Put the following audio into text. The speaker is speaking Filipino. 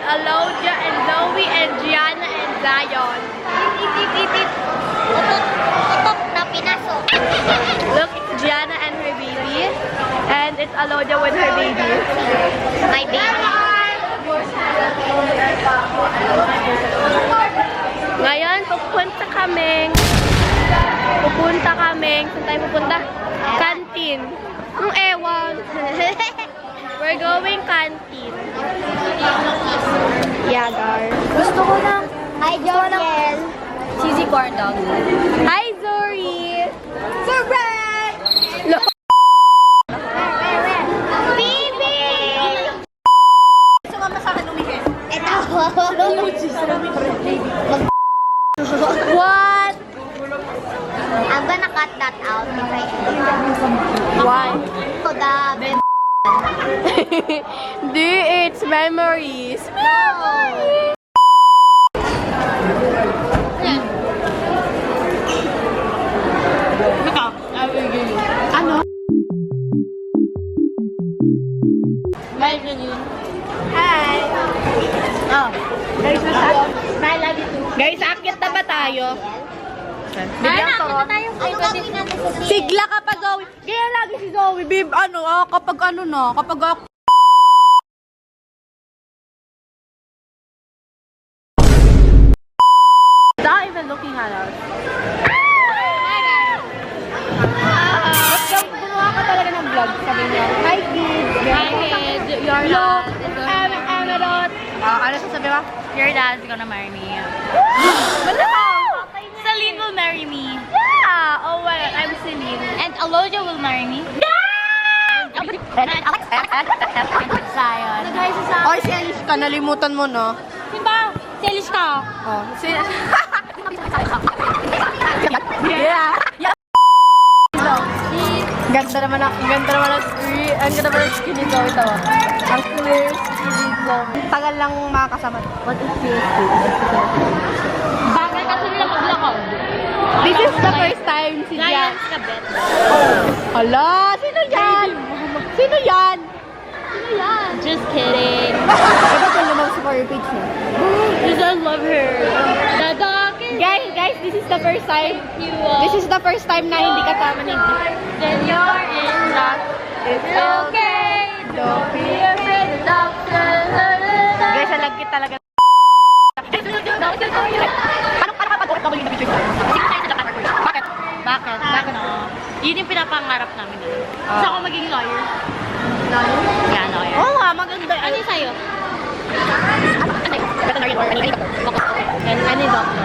Alodia and Zoe and Gianna and Zion. Utot na pinasok. Look, it's Gianna and her baby. And it's Alodia with her baby. My baby. Ngayon, pupunta kaming. Saan tayo pupunta? Canteen. Ewan. We're going canteen. Yeah, guys. Gusto ko ng Joriel. Cheesy corn dog. Hi, Zori! Surprise! Look. Baby! Sumama sa akin umihin. Ito. What? I'm gonna cut that out if I Why? So the It's memories. Memories! Ano? Hi! Oh. Guys, akit na ba tayo? Bigyan to. Ano gagawin natin sa Sigla kapag Zoe. Kaya lagi si Zoe, babe. Kapag not even looking at us. Gumawa ka talaga ng vlog, sabi niya. Hi kids! Hi kids, your Look, dad is gonna Emerald. Ano sasabi mo? Your dad's gonna marry me. Celine will marry me. Yeah! Oh well, I'm Celine. And Alodia will marry me. Zion. Oy, si Alicia, nalimutan mo, no? Simba, si Alicia. Oh, yeah. Ganda naman ang skin ni Zoe tawa. Ang clear skin nito. Tagal lang makakasama. What is PSG? Bakit kasi nila maglakaw? This is the first time si Gia. Giants ka, Bet. Hala, sino yan? Sino yan? Just kidding. Ito kung lumang sa for page niya. Because I love her. The dog is... Guys, this is the first time. This is the first time na hindi kasama ni Gia. Then you're in luck. It's okay. Don't be afraid of doctor. Guys, alagkit talaga. Bakit? Bakit? Bakit? Yun yung pinapangarap namin. Gusto ako maging lawyer. Yeah, lawyer. Oo nga, maganda. Ano yung sa'yo? Veterinarian or any doctor. And any doctor.